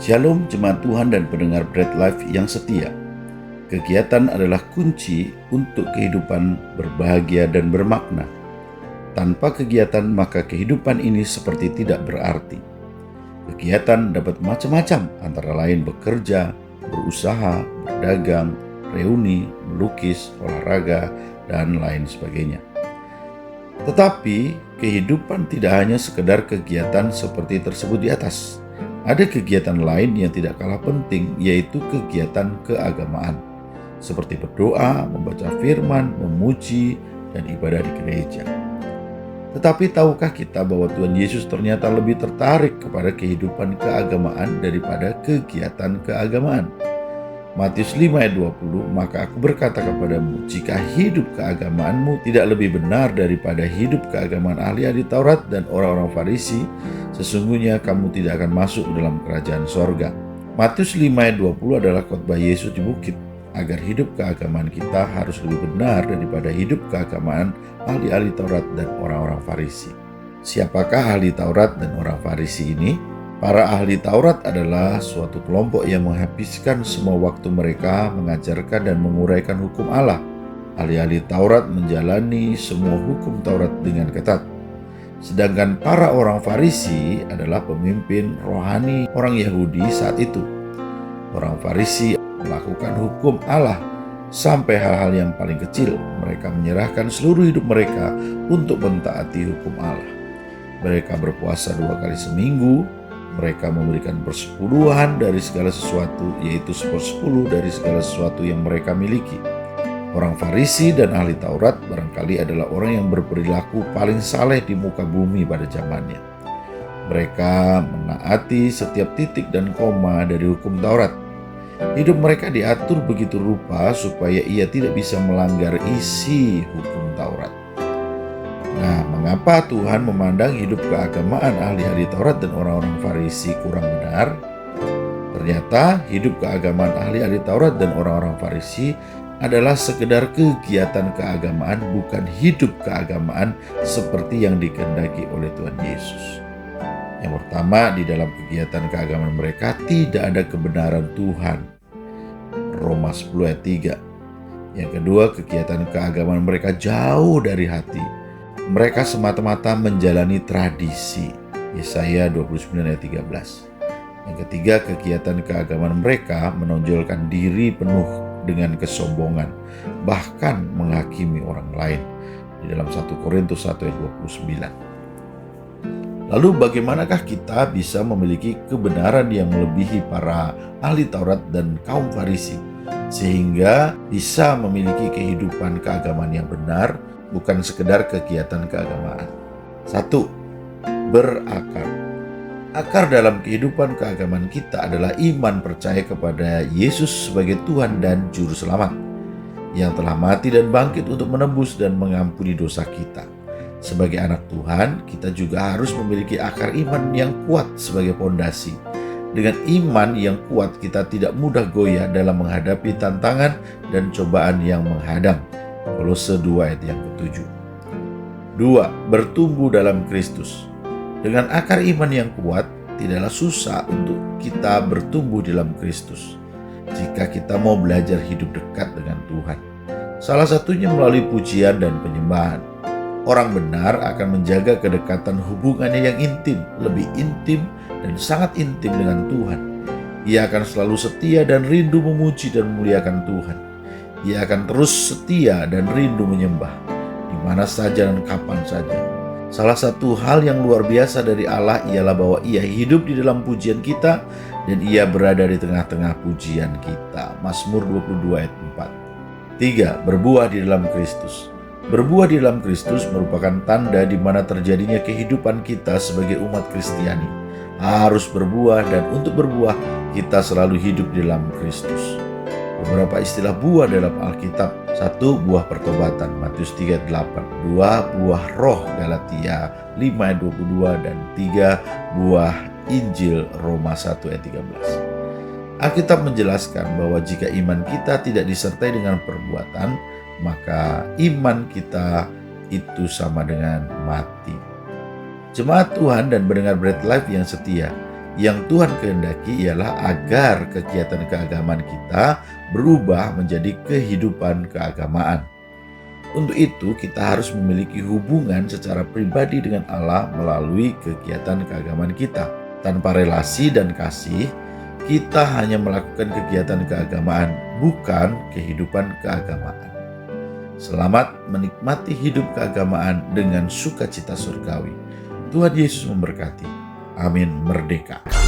Shalom jemaat Tuhan dan pendengar Bread Life yang setia. Kegiatan adalah kunci untuk kehidupan berbahagia dan bermakna. Tanpa kegiatan maka kehidupan ini seperti tidak berarti. Kegiatan dapat macam-macam, antara lain bekerja, berusaha, berdagang, reuni, melukis, olahraga, dan lain sebagainya. Tetapi kehidupan tidak hanya sekedar kegiatan seperti tersebut di atas. Ada kegiatan lain yang tidak kalah penting, yaitu kegiatan keagamaan, seperti berdoa, membaca firman, memuji, dan ibadah di gereja. Tetapi tahukah kita bahwa Tuhan Yesus ternyata lebih tertarik kepada kehidupan keagamaan daripada kegiatan keagamaan? Matius 5 ayat 20, maka aku berkata kepadamu, jika hidup keagamaanmu tidak lebih benar daripada hidup keagamaan ahli-ahli Taurat dan orang-orang Farisi, sesungguhnya kamu tidak akan masuk dalam kerajaan sorga. Matius 5 ayat 20 adalah khotbah Yesus di bukit, agar hidup keagamaan kita harus lebih benar daripada hidup keagamaan ahli-ahli Taurat dan orang-orang Farisi. Siapakah ahli Taurat dan orang Farisi ini? Para ahli Taurat adalah suatu kelompok yang menghabiskan semua waktu mereka mengajarkan dan menguraikan hukum Allah. Ahli-ahli Taurat menjalani semua hukum Taurat dengan ketat. Sedangkan para orang Farisi adalah pemimpin rohani orang Yahudi saat itu. Orang Farisi melakukan hukum Allah sampai hal-hal yang paling kecil. Mereka menyerahkan seluruh hidup mereka untuk mentaati hukum Allah. Mereka berpuasa 2 kali seminggu. Mereka memberikan persepuluhan dari segala sesuatu, yaitu 1/10 dari segala sesuatu yang mereka miliki. Orang Farisi dan ahli Taurat barangkali adalah orang yang berperilaku paling saleh di muka bumi pada zamannya. Mereka menaati setiap titik dan koma dari hukum Taurat. Hidup mereka diatur begitu rupa supaya ia tidak bisa melanggar isi hukum Taurat. Nah, mengapa Tuhan memandang hidup keagamaan ahli-ahli Taurat dan orang-orang Farisi kurang benar? Ternyata hidup keagamaan ahli-ahli Taurat dan orang-orang Farisi adalah sekedar kegiatan keagamaan, bukan hidup keagamaan seperti yang dikehendaki oleh Tuhan Yesus. Yang pertama, di dalam kegiatan keagamaan mereka tidak ada kebenaran Tuhan. Roma 10 ayat 3. Yang kedua, kegiatan keagamaan mereka jauh dari hati. Mereka semata-mata menjalani tradisi. Yesaya 29 ayat 13. Yang ketiga, kegiatan keagamaan mereka menonjolkan diri penuh dengan kesombongan, bahkan menghakimi orang lain. Di dalam 1 Korintus 1 ayat 29. Lalu bagaimanakah kita bisa memiliki kebenaran yang melebihi para ahli Taurat dan kaum Farisi, sehingga bisa memiliki kehidupan keagamaan yang benar, bukan sekedar kegiatan keagamaan? 1. Berakar. Akar dalam kehidupan keagamaan kita adalah iman percaya kepada Yesus sebagai Tuhan dan Juru Selamat, yang telah mati dan bangkit untuk menebus dan mengampuni dosa kita. Sebagai anak Tuhan, kita juga harus memiliki akar iman yang kuat sebagai pondasi. Dengan iman yang kuat, kita tidak mudah goyah dalam menghadapi tantangan dan cobaan yang menghadang. Kolose 2 ayat yang ke-7. 2. Bertumbuh dalam Kristus. Dengan akar iman yang kuat, tidaklah susah untuk kita bertumbuh dalam Kristus jika kita mau belajar hidup dekat dengan Tuhan. Salah satunya melalui pujian dan penyembahan. Orang benar akan menjaga kedekatan hubungannya yang intim, lebih intim dan sangat intim dengan Tuhan. Ia akan selalu setia dan rindu memuji dan memuliakan Tuhan. Ia akan terus setia dan rindu menyembah di mana saja dan kapan saja. Salah satu hal yang luar biasa dari Allah ialah bahwa Ia hidup di dalam pujian kita dan Ia berada di tengah-tengah pujian kita. Mazmur 22 ayat 4. 3. Berbuah di dalam Kristus. Berbuah di dalam Kristus merupakan tanda di mana terjadinya kehidupan kita sebagai umat Kristiani. Harus berbuah, dan untuk berbuah kita selalu hidup di dalam Kristus. Beberapa istilah buah dalam Alkitab. 1. Buah pertobatan, Matius 3 ayat 8. 2. Buah roh, Galatia 5 ayat 22. Dan 3. Buah Injil, Roma 1 ayat 13. Alkitab menjelaskan bahwa jika iman kita tidak disertai dengan perbuatan, maka iman kita itu sama dengan mati. Jemaat Tuhan dan pendengar Bread Life yang setia, Yang Tuhan kehendaki ialah agar kegiatan keagamaan kita berubah menjadi kehidupan keagamaan. Untuk itu, kita harus memiliki hubungan secara pribadi dengan Allah melalui kegiatan keagamaan kita. Tanpa relasi dan kasih, kita hanya melakukan kegiatan keagamaan, bukan kehidupan keagamaan. Selamat menikmati hidup keagamaan dengan sukacita surgawi. Tuhan Yesus memberkati. Amin. Merdeka.